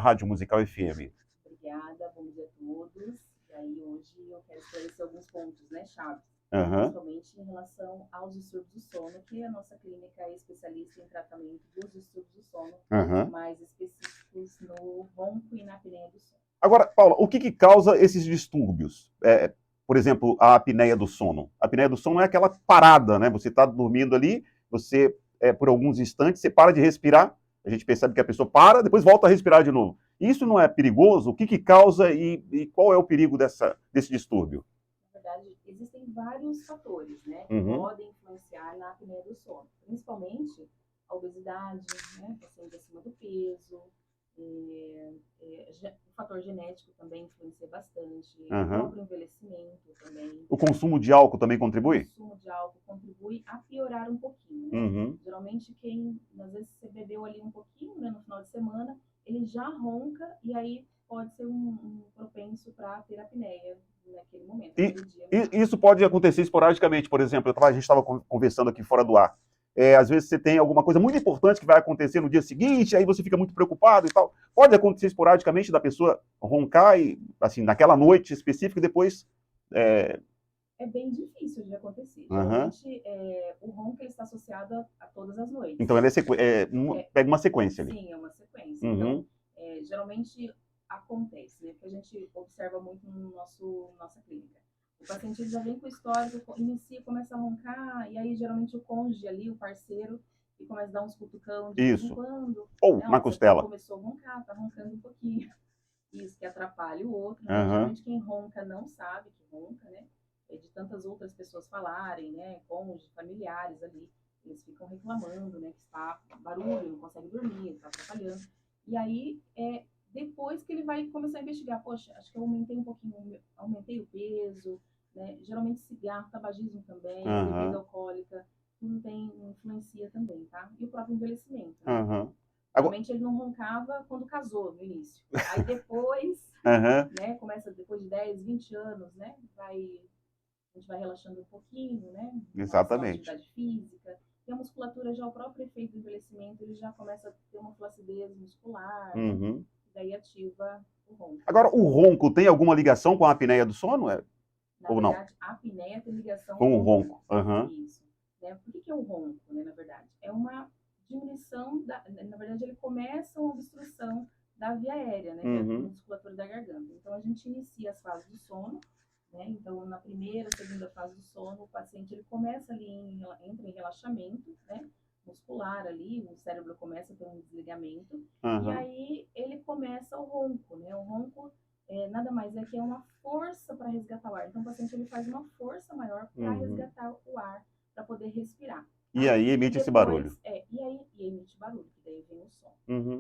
Rádio Musical FM. Obrigada, bom dia a todos. E aí hoje eu quero esclarecer alguns pontos, né, chaves, principalmente em relação aos distúrbios do sono, que a nossa clínica é especialista em tratamento dos distúrbios do sono, mais específicos no ronco e na apneia do sono. Agora, Paula, o que causa esses distúrbios? Por exemplo, a apneia do sono. A apneia do sono é aquela parada, né? Você está dormindo ali, você, por alguns instantes, você para de respirar, a gente percebe que a pessoa para, depois volta a respirar de novo. Isso não é perigoso? O que causa e qual é o perigo desse distúrbio? Na verdade, existem vários fatores, né, que podem influenciar na apneia do sono, principalmente a obesidade, né, paciente acima do peso, o fator genético também influencia bastante, o próprio envelhecimento também. O consumo de álcool também contribui? O consumo de álcool contribui a piorar um pouquinho, né? Geralmente às vezes você bebeu ali um pouquinho, né, no final de semana, ele já ronca e aí pode ser um propenso para ter apneia naquele momento, naquele dia. Isso pode acontecer esporadicamente, por exemplo, a gente estava conversando aqui fora do ar. Às vezes você tem alguma coisa muito importante que vai acontecer no dia seguinte, aí você fica muito preocupado e tal. Pode acontecer esporadicamente da pessoa roncar, assim, naquela noite específica e depois... É bem difícil de acontecer. Geralmente, o ronco ele está associado a todas as noites. Então, ele pega uma sequência ali. Sim, é uma sequência. Então, geralmente acontece, né? Porque a gente observa muito no nossa clínica. O paciente já vem com o histórico, começa a roncar, e aí geralmente o cônjuge ali, o parceiro, e começa a dar uns cutucão de vez em quando. Ou na costela. Começou a roncar, tá roncando um pouquinho. Isso que atrapalha o outro. Né? Geralmente quem ronca não sabe que ronca, né? De tantas outras pessoas falarem, né? Cônjuge, familiares ali. Eles ficam reclamando, né? Que está barulho, não consegue dormir, está atrapalhando. E aí, depois que ele vai começar a investigar, poxa, acho que eu aumentei um pouquinho, aumentei o peso, né? Geralmente cigarro, tabagismo também, bebida alcoólica, tudo influencia também, tá? E o próprio envelhecimento, né? Realmente ele não roncava quando casou, no início. Aí depois, né, começa depois de 10, 20 anos, né, a gente vai relaxando um pouquinho, né? Exatamente. Atividade física. E a musculatura, já o próprio efeito do envelhecimento, ele já começa a ter uma flacidez muscular, né? E daí ativa o ronco. Agora, o ronco tem alguma ligação com a apneia do sono? Ou não? Na verdade, a apneia tem ligação com o ronco. Isso. Né? Por que é o ronco, né, na verdade? É uma diminuição, na verdade, ele começa uma obstrução da via aérea, né, que é a musculatura da garganta. Então, a gente inicia as fases do sono, né? Então, na primeira, segunda fase do sono, o paciente ele começa ali, entra em relaxamento, né, muscular ali, o cérebro começa a ter um desligamento, e aí ele começa o ronco, né? O ronco nada mais é que é uma força para resgatar o ar. Então, o paciente ele faz uma força maior para resgatar o ar, para poder respirar. E aí emite esse barulho. E aí emite barulho, que daí vem o som.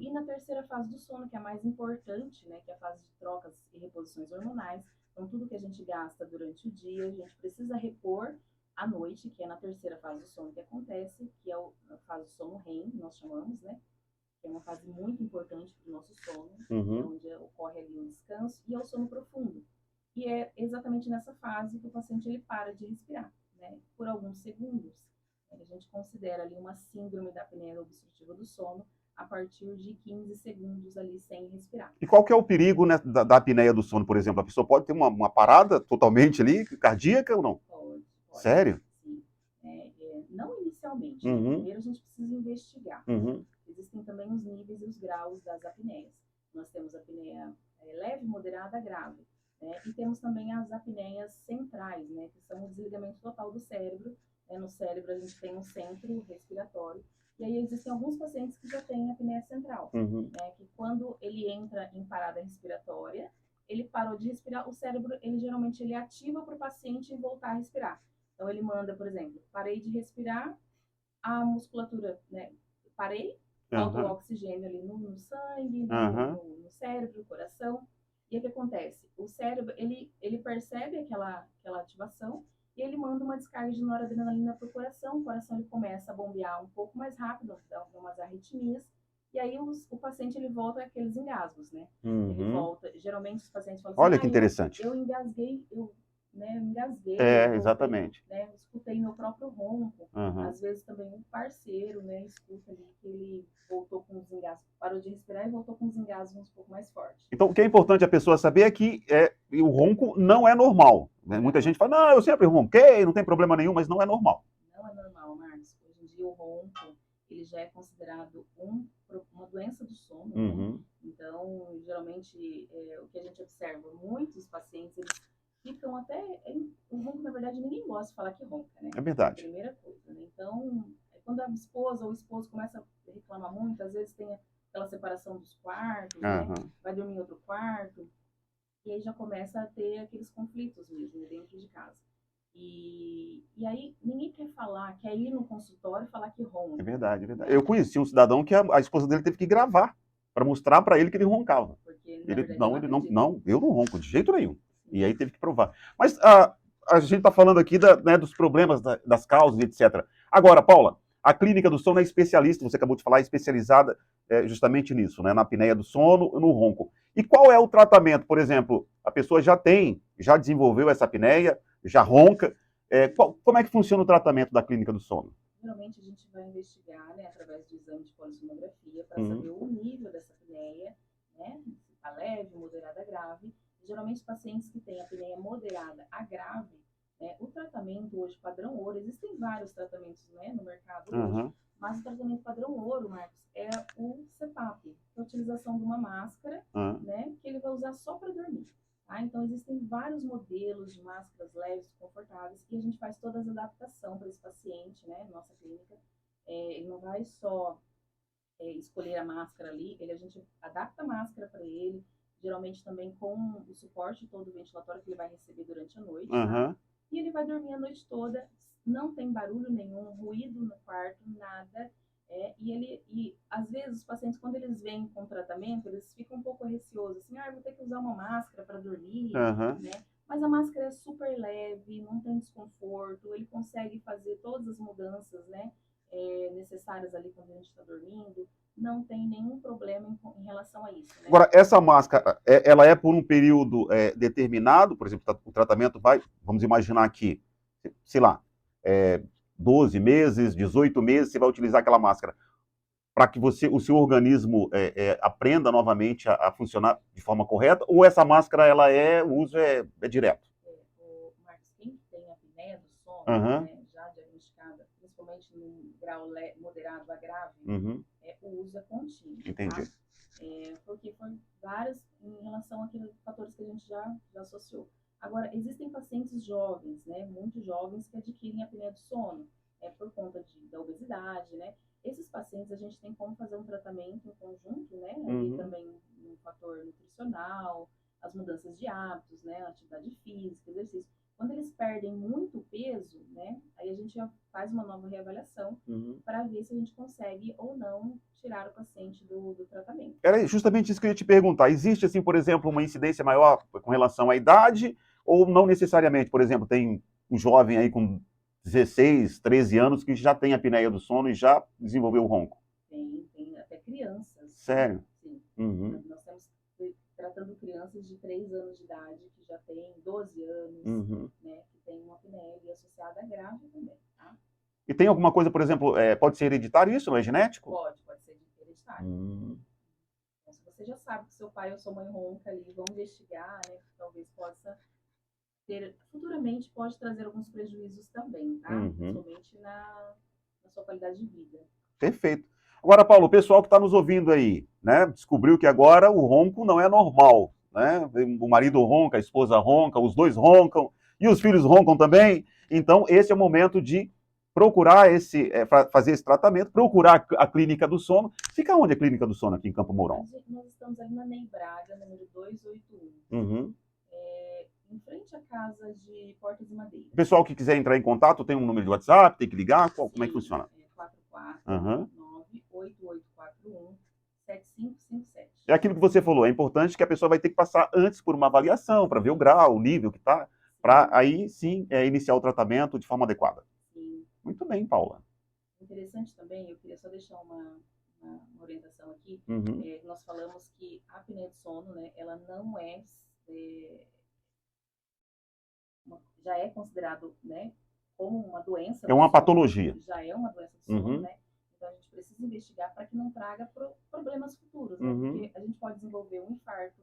E na terceira fase do sono, que é a mais importante, né, que é a fase de trocas e reposições hormonais, então tudo que a gente gasta durante o dia, a gente precisa repor à noite, que é na terceira fase do sono que acontece, que é a fase do sono REM, nós chamamos, né, que é uma fase muito importante para o nosso sono, onde ocorre ali um descanso, e é o sono profundo. E é exatamente nessa fase que o paciente ele para de respirar, né, por alguns segundos. A gente considera ali uma síndrome da apneia obstrutiva do sono a partir de 15 segundos ali sem respirar. E qual que é o perigo, né, da apneia do sono, por exemplo? A pessoa pode ter uma parada totalmente ali, cardíaca ou não? Pode. Sério? Sim. Não inicialmente. Né? Primeiro a gente precisa investigar. Existem também os níveis e os graus das apneias. Nós temos a apneia leve, moderada, grave. Né? E temos também as apneias centrais, né? Que são o desligamento total do cérebro. No cérebro a gente tem um centro respiratório. E aí existem alguns pacientes que já têm apneia central. Né? Que quando ele entra em parada respiratória, ele parou de respirar, o cérebro, ele geralmente ele ativa para o paciente voltar a respirar. Então ele manda, por exemplo, parei de respirar, a musculatura, né? Parei, falta o oxigênio ali no sangue, no cérebro, no coração. E o que acontece? O cérebro, ele percebe aquela ativação e ele manda uma descarga de noradrenalina para o coração ele começa a bombear um pouco mais rápido, dá algumas arritmias, e aí o paciente ele volta àqueles engasgos, né? Ele volta, geralmente os pacientes falam assim, olha que interessante. Eu engasguei, engasguei. Exatamente. Né, eu escutei meu próprio ronco. Às vezes também um parceiro, né, escuta ali que ele voltou com os engasgos, parou de respirar e voltou com os engasgos um pouco mais fortes. Então, o que é importante a pessoa saber é que o ronco não é normal. Né? Muita gente fala, não, eu sempre ronquei, não tem problema nenhum, mas não é normal. Não é normal, Marcos. Hoje em dia o ronco, ele já é considerado uma doença do sono, né? Então, geralmente, o que a gente observa, muitos pacientes, eles ficam até... O ronco, na verdade, ninguém gosta de falar que ronca, né? É verdade. É a primeira coisa, né? Então, quando a esposa ou o esposo começa a reclamar muito, às vezes tem aquela separação dos quartos, né? Vai dormir em outro quarto, e aí já começa a ter aqueles conflitos mesmo, né, dentro de casa. E aí ninguém quer falar, quer ir no consultório e falar que ronca. É verdade, é verdade. Eu conheci um cidadão que a esposa dele teve que gravar para mostrar para ele que ele roncava. Porque, ele não, eu não ronco de jeito nenhum. E aí teve que provar. Mas a gente está falando aqui né, dos problemas, das causas, etc. Agora, Paula, a clínica do sono é especialista, você acabou de falar, é especializada justamente nisso, né, na apneia do sono e no ronco. E qual é o tratamento? Por exemplo, a pessoa já desenvolveu essa apneia, já ronca. Como é que funciona o tratamento da clínica do sono? Geralmente a gente vai investigar, né, através do exame de polissonografia, para saber o nível dessa apneia, né, se está leve, moderada, grave. E, geralmente, pacientes que têm apneia moderada a grave, né, o tratamento hoje padrão ouro, existem vários tratamentos, né, no mercado hoje, mas o tratamento padrão ouro, Marcos, é o CPAP, que é a utilização de uma máscara, né, que ele vai usar só para dormir. Tá? Então, existem vários modelos de máscaras leves, confortáveis, e a gente faz toda a adaptação para esse paciente, né, nossa clínica. Ele não vai só escolher a máscara ali, a gente adapta a máscara para ele, geralmente também com o suporte todo ventilatório que ele vai receber durante a noite, tá? E ele vai dormir a noite toda, não tem barulho nenhum, ruído no quarto, nada. E às vezes os pacientes, quando eles vêm com tratamento, eles ficam um pouco receosos, assim, vou ter que usar uma máscara para dormir, né? Mas a máscara é super leve, não tem desconforto, ele consegue fazer todas as mudanças, né, necessárias ali quando a gente está dormindo, não tem nenhum problema em relação a isso. Né? Agora, essa máscara, ela é por um período determinado, por exemplo, o tratamento vai, vamos imaginar aqui, sei lá, 12 meses, 18 meses, você vai utilizar aquela máscara para que o seu organismo aprenda novamente a funcionar de forma correta, ou essa máscara, o uso é direto? O Marcos, quem tem apneia do sono, né, já diagnosticada, principalmente no grau moderado a grave, o uso é contínuo. Entendi. Tá? Porque foram várias em relação àqueles fatores que a gente já associou. Agora, existem pacientes jovens, né, muito jovens, que adquirem apneia do sono, por conta da obesidade, né? Esses pacientes, a gente tem como fazer um tratamento em conjunto, né? Ali também um fator nutricional, as mudanças de hábitos, né? Atividade física, exercício. Quando eles perdem muito peso, né? Aí a gente já faz uma nova reavaliação para ver se a gente consegue ou não tirar o paciente do tratamento. Era justamente isso que eu ia te perguntar. Existe, assim, por exemplo, uma incidência maior com relação à idade, ou não necessariamente? Por exemplo, tem um jovem aí com 16, 13 anos que já tem apneia do sono e já desenvolveu o ronco? Tem até crianças. Sério? Sim. Nós estamos tratando crianças de 3 anos de idade que já têm 12 anos, né, que tem uma apneia associada a grave também, tá? E tem alguma coisa, por exemplo, pode ser hereditário isso, não é genético? Pode ser hereditário. Então, se você já sabe que seu pai ou sua mãe ronca ali, vamos investigar, né, que talvez possa ter, futuramente pode trazer alguns prejuízos também, tá? Principalmente na sua qualidade de vida. Perfeito. Agora, Paulo, o pessoal que está nos ouvindo aí, né, descobriu que agora o ronco não é normal, né? O marido ronca, a esposa ronca, os dois roncam, e os filhos roncam também. Então, esse é o momento de procurar fazer esse tratamento, procurar a clínica do sono. Fica onde a clínica do sono aqui em Campo Mourão? Nós estamos ali na Ney Braga, número 281. Em frente à casa de Portas de Madeira. O pessoal que quiser entrar em contato, tem um número de WhatsApp, tem que ligar? Como é que funciona? 449-8841-7557. É aquilo que você falou, é importante que a pessoa vai ter que passar antes por uma avaliação, para ver o grau, o nível que está, para aí sim iniciar o tratamento de forma adequada. Sim. Muito bem, Paula. Interessante também, eu queria só deixar uma orientação aqui. Nós falamos que a apneia de sono, né, ela não já é considerado, né, como uma doença. É uma patologia. Já é uma doença do sono, né? Então a gente precisa investigar para que não traga problemas futuros, né? Porque a gente pode desenvolver um infarto,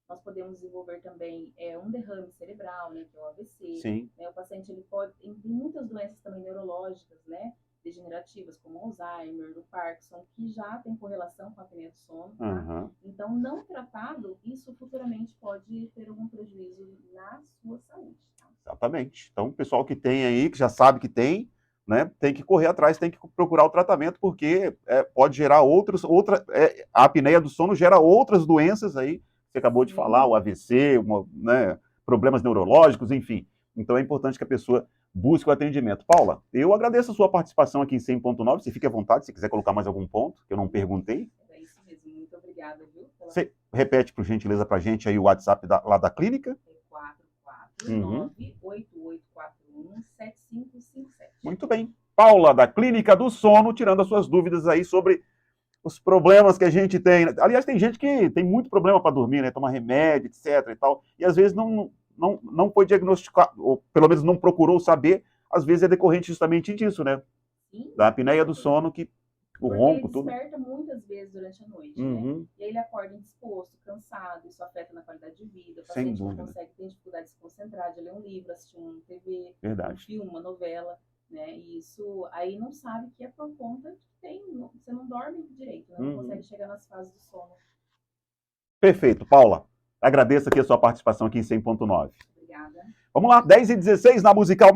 nós podemos desenvolver também um derrame cerebral, né, que é o AVC. Sim. Né? O paciente ele pode tem muitas doenças também neurológicas, né, degenerativas, como Alzheimer, o Parkinson, que já tem correlação com a apneia do sono. Tá? Então, não tratado, isso futuramente pode ter algum prejuízo na sua saúde. Tá? Exatamente. Então, o pessoal que tem aí, que já sabe que tem, né, tem que correr atrás, tem que procurar o tratamento, porque pode gerar a apneia do sono gera outras doenças aí, você acabou de falar, o AVC, né, problemas neurológicos, enfim. Então é importante que a pessoa busque o atendimento. Paula, eu agradeço a sua participação aqui em 100.9, você fique à vontade, se quiser colocar mais algum ponto, que eu não perguntei. É isso mesmo, muito obrigada, viu? Você repete, por gentileza, pra gente aí o WhatsApp lá da clínica? 449-8841-7557. Muito bem. Paula, da Clínica do Sono, tirando as suas dúvidas aí sobre os problemas que a gente tem. Aliás, tem gente que tem muito problema para dormir, né? Toma remédio, etc. e tal. E às vezes não foi diagnosticado, ou pelo menos não procurou saber. Às vezes é decorrente justamente disso, né? Sim. Da apneia do sono, que o ronco, tudo. Ele desperta muitas vezes durante a noite, né? E aí ele acorda indisposto, cansado, isso afeta na qualidade de vida. O paciente não consegue, tem dificuldade de se concentrar, de ler um livro, assistir uma TV, um filme, uma novela, né? E isso aí não sabe que é por conta de que você não dorme direito, né? Não consegue chegar nas fases do sono. Perfeito, Paula. Agradeço aqui a sua participação aqui em 100.9. Obrigada. Vamos lá, 10h16 na Musical